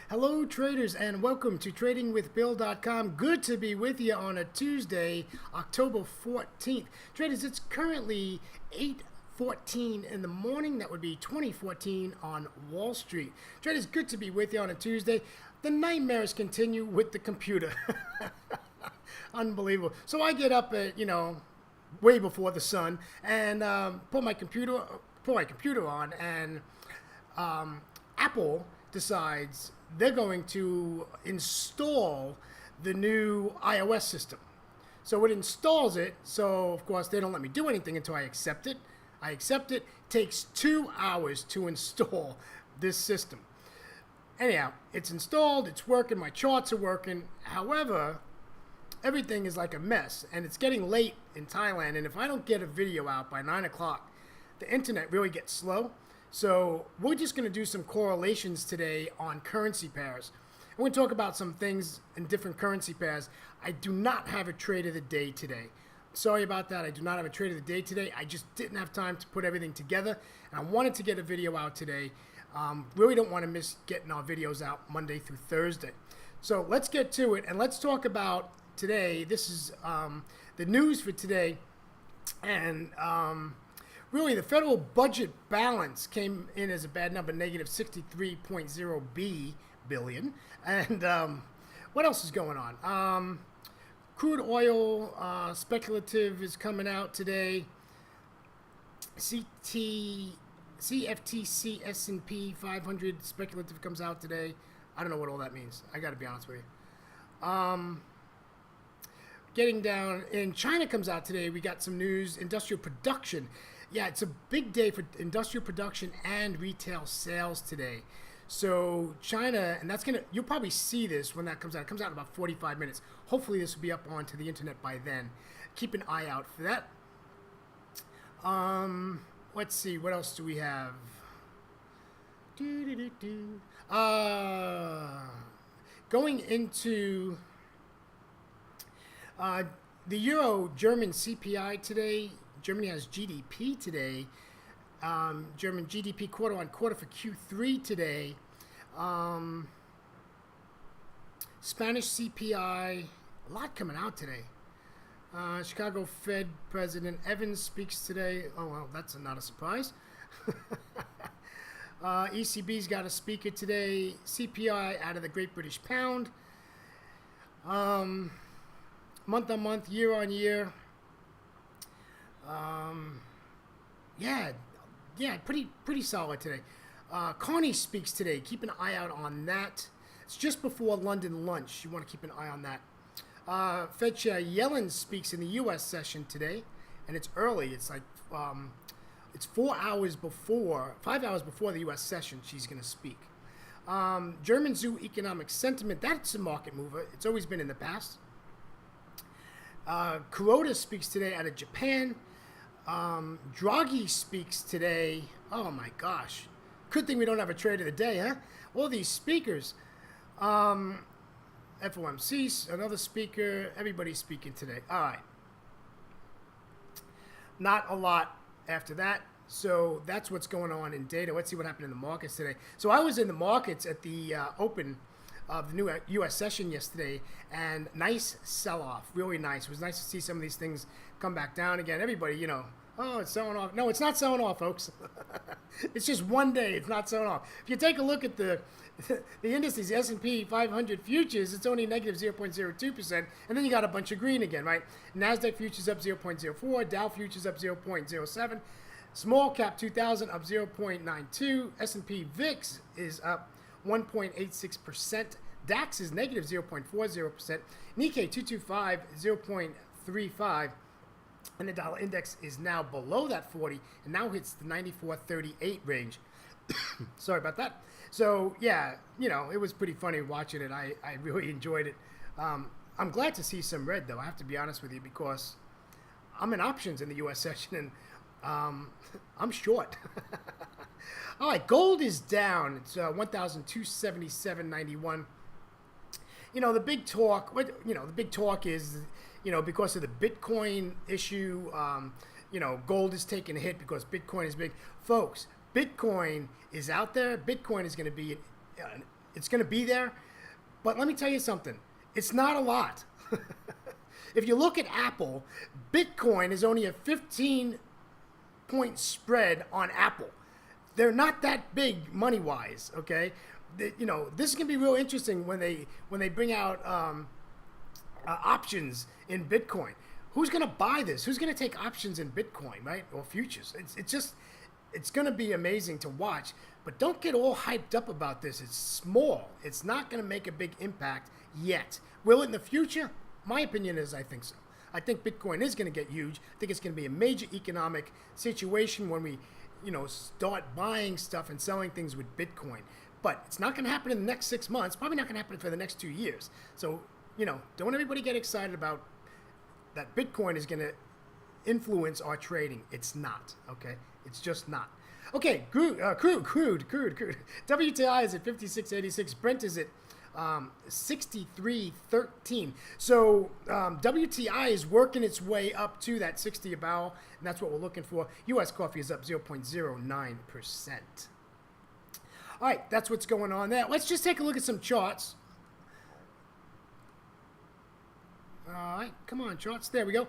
Hello, traders, and welcome to TradingWithBill.com. Good to be with you on a Tuesday, October 14th. Traders, it's currently 8:14 in the morning. That would be 2014 on Wall Street. Traders, good to be with you on a Tuesday. The nightmares continue with the computer. Unbelievable. So I get up at, way before the sun and put my computer on, and Apple decides they're going to install the new iOS system. So it installs it. So of course they don't let me do anything until I accept it. I accept it. Takes 2 hours to install this system. Anyhow, it's installed. It's working. My charts are working. However, everything is like a mess, and it's getting late in Thailand. And if I don't get a video out by 9 o'clock, the internet really gets slow. So we're just going to do some correlations today on currency pairs. We're going to talk about some things in different currency pairs. I do not have a trade of the day today. Sorry about that. I do not have a trade of the day today. I just didn't have time to put everything together, and I wanted to get a video out today. Really don't want to miss getting our videos out Monday through Thursday. So let's get to it, and let's talk about today. This is the news for today, and really, the federal budget balance came in as a bad number, negative 63.0 billion. And what else is going on? Crude oil speculative is coming out today. CFTC S&P 500 speculative comes out today. I don't know what all that means. I got to be honest with you. Getting down in China comes out today. We got some news. Industrial production. Yeah, it's a big day for industrial production and retail sales today. So China, and you'll probably see this when that comes out. It comes out in about 45 minutes. Hopefully this will be up onto the internet by then. Keep an eye out for that. Let's see, what else do we have? Going into the Euro-German CPI today. Germany has GDP today. German GDP quarter on quarter for Q3 today. Spanish CPI, a lot coming out today. Chicago Fed President Evans speaks today. Oh, well, that's not a surprise. ECB's got a speaker today. CPI out of the Great British Pound. Month on month, year on year. Pretty solid today. Carney speaks today. Keep an eye out on that. It's just before London lunch. You want to keep an eye on that. Fed Chair Yellen speaks in the U.S. session today, and it's early. It's like it's 5 hours before the U.S. session. She's going to speak. German zoo economic sentiment. That's a market mover. It's always been in the past. Kuroda speaks today out of Japan. Draghi speaks today. Oh my gosh. Good thing we don't have a trade of the day, huh? All these speakers. FOMC, another speaker. Everybody's speaking today. All right. Not a lot after that. So that's what's going on in data. Let's see what happened in the markets today. So I was in the markets at the open of the new U.S. session yesterday, and nice sell-off, really nice. It was nice to see some of these things come back down again. Everybody, oh, it's selling off. No, it's not selling off, folks. It's just one day. It's not selling off. If you take a look at the indices, the S&P 500 futures, it's only negative 0.02%, and then you got a bunch of green again, right? NASDAQ futures up 0.04, Dow futures up 0.07, small cap 2000 up 0.92, S&P VIX is up 1.86%. DAX is negative 0.40%. Nikkei 225 0.35. And the dollar index is now below that 40 and now hits the 94.38 range. Sorry about that. So, yeah, it was pretty funny watching it. I really enjoyed it. I'm glad to see some red, though. I have to be honest with you, because I'm in options in the U.S. session, and I'm short. All right, gold is down. It's 1,277.91. The big talk. The big talk is, because of the Bitcoin issue. Gold is taking a hit because Bitcoin is big, folks. Bitcoin is out there. Bitcoin is going to be It's going to be there. But let me tell you something. It's not a lot. If you look at Apple, Bitcoin is only a 15-point spread on Apple. They're not that big money-wise, okay? You know, this is going to be real interesting when they bring out options in Bitcoin. Who's going to buy this? Who's going to take options in Bitcoin, right? Or futures? It's going to be amazing to watch. But don't get all hyped up about this. It's small. It's not going to make a big impact yet. Will it in the future? My opinion is I think so. I think Bitcoin is going to get huge. I think it's going to be a major economic situation when we, you know, start buying stuff and selling things with Bitcoin. But it's not going to happen in the next 6 months. Probably not going to happen for the next 2 years. So, you know, don't everybody get excited about that Bitcoin is going to influence our trading. It's not, okay? It's just not. Okay, crude. WTI is at 56.86. Brent is at 63.13. So WTI is working its way up to that 60 a barrel, and that's what we're looking for. U.S. coffee is up 0.09%. All right, that's what's going on there. Let's just take a look at some charts. All right, come on, charts. There we go.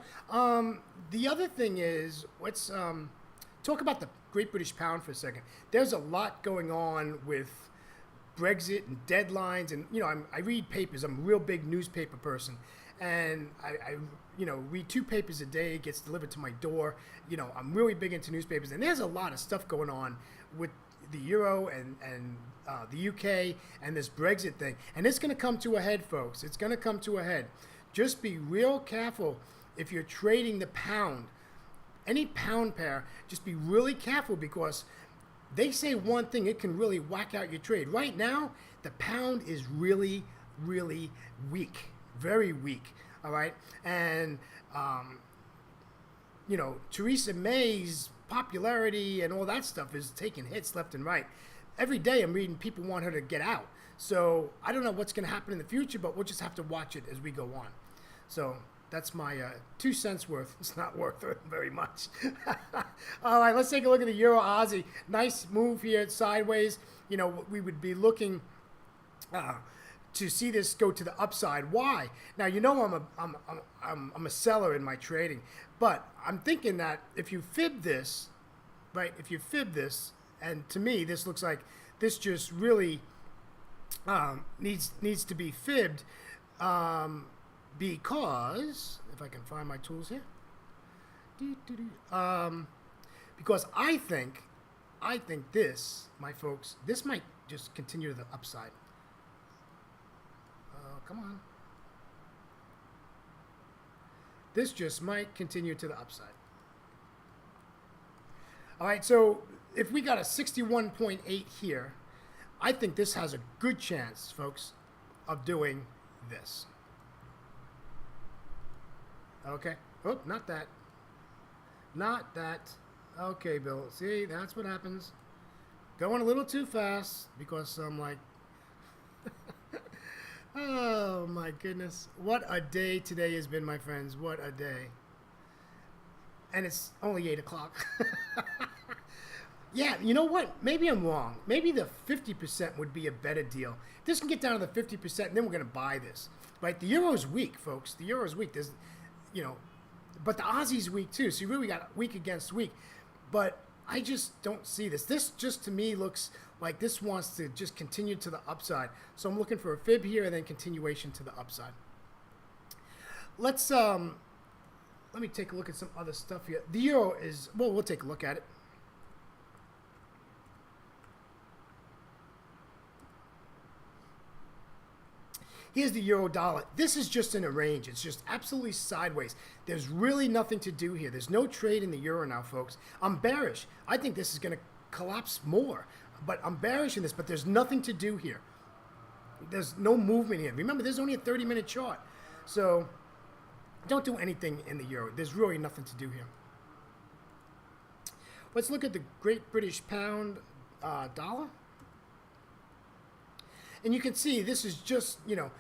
The other thing is, let's talk about the Great British Pound for a second. There's a lot going on with Brexit and deadlines, and you know, I read papers. I'm a real big newspaper person, and I you know, read 2 papers a day. It gets delivered to my door. You know, I'm really big into newspapers, and there's a lot of stuff going on with the euro and the UK and this Brexit thing, and it's going to come to a head, folks. It's going to come to a head. Just be real careful if you're trading the pound. Any pound pair, just be really careful because they say one thing, it can really whack out your trade. Right now, the pound is really, really weak, very weak, all right? And, you know, Theresa May's popularity and all that stuff is taking hits left and right. Every day I'm reading people want her to get out. So I don't know what's going to happen in the future, but we'll just have to watch it as we go on. So that's my 2 cents worth. It's not worth very much. All right, let's take a look at the Euro Aussie. Nice move here sideways. You know, we would be looking to see this go to the upside. Why? Now, you know I'm a seller in my trading, but I'm thinking that if you fib this, right? If you fib this, and to me this looks like this just really needs to be fibbed. Because, if I can find my tools here, because I think this, my folks, this might just continue to the upside. Come on. This just might continue to the upside. All right, so if we got a 61.8 here, I think this has a good chance, folks, of doing this. Okay. Oh, not that. Not that. Okay, Bill. See, that's what happens. Going a little too fast because I'm like, oh my goodness. What a day today has been, my friends. What a day. And it's only 8 o'clock. Yeah, you know what? Maybe I'm wrong. Maybe the 50% would be a better deal. This can get down to the 50%, and then we're going to buy this. Right? The euro's weak, folks. The euro's weak. There's, you know, but the Aussie's weak too. So you really got weak against weak. But I just don't see this. This just to me looks like this wants to just continue to the upside. So I'm looking for a fib here and then continuation to the upside. Let's let me take a look at some other stuff here. The euro is, well, we'll take a look at it. Here's the euro dollar. This is just in a range. It's just absolutely sideways. There's really nothing to do here. There's no trade in the euro now, folks. I'm bearish. I think this is going to collapse more. But I'm bearish in this, but there's nothing to do here. There's no movement here. Remember, there's only a 30-minute chart. So don't do anything in the euro. There's really nothing to do here. Let's look at the Great British Pound dollar. And you can see this is just, you know,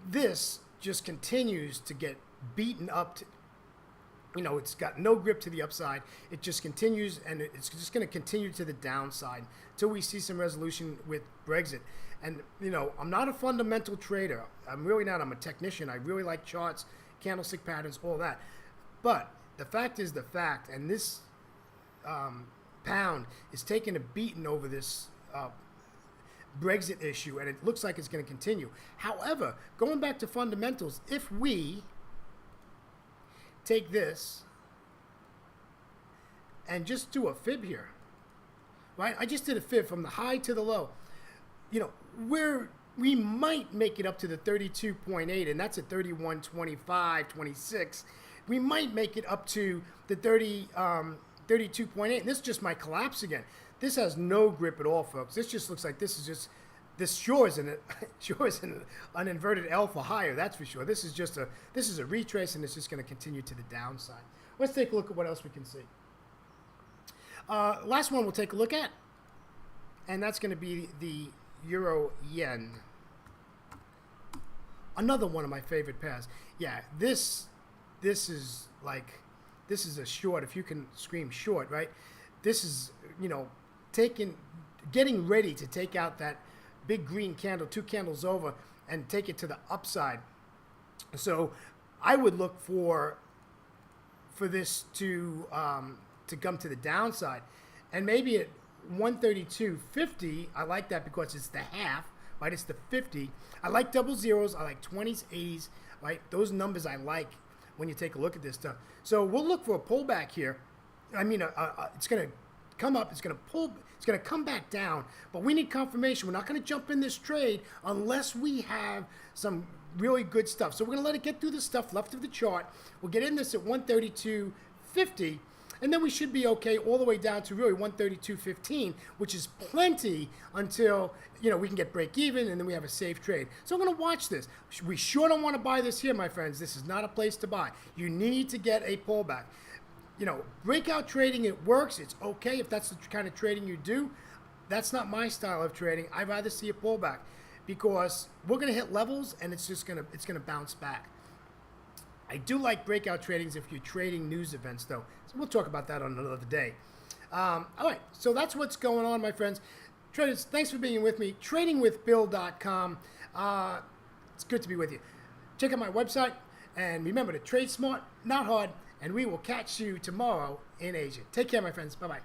this just continues to get beaten up You know, it's got no grip to the upside. It just continues, and it's just going to continue to the downside until we see some resolution with Brexit. And, you know, I'm not a fundamental trader. I'm really not. I'm a technician. I really like charts, candlestick patterns, all that. But the fact is the fact, and this pound is taking a beating over this Brexit issue, and it looks like it's going to continue. However, going back to fundamentals, if we take this and just do a fib here, right? I just did a fib from the high to the low. You know, we might make it up to the 32.8, and that's at 31.25, 26. We might make it up to the 32.8, and this is just my collapse again. This has no grip at all, folks. This just looks like this sure is an inverted L for higher, that's for sure. This is a retrace, and it's just going to continue to the downside. Let's take a look at what else we can see. Last one we'll take a look at, and that's going to be the Euro Yen. Another one of my favorite pairs. Yeah, this is a short, if you can scream short, right? This is, you know, getting ready to take out that big green candle, 2 candles over, and take it to the upside. So I would look for this to come to the downside, and maybe at 132.50. I like that because it's the half, right? It's the 50. I like double zeros. I like 20s, 80s, right? Those numbers I like when you take a look at this stuff. So we'll look for a pullback here. I mean, it's going to come up. It's going to pull. It's going to come back down. But we need confirmation. We're not going to jump in this trade unless we have some really good stuff. So we're going to let it get through the stuff left of the chart. We'll get in this at 132.50. And then we should be okay all the way down to really 132.15, which is plenty until, you know, we can get break even and then we have a safe trade. So I'm going to watch this. We sure don't want to buy this here, my friends. This is not a place to buy. You need to get a pullback. You know, breakout trading, it works. It's okay if that's the kind of trading you do. That's not my style of trading. I'd rather see a pullback because we're going to hit levels and it's going to bounce back. I do like breakout tradings if you're trading news events, though. So we'll talk about that on another day. All right, so that's what's going on, my friends. Traders, thanks for being with me. TradingWithBill.com. It's good to be with you. Check out my website, and remember to trade smart, not hard, and we will catch you tomorrow in Asia. Take care, my friends. Bye-bye.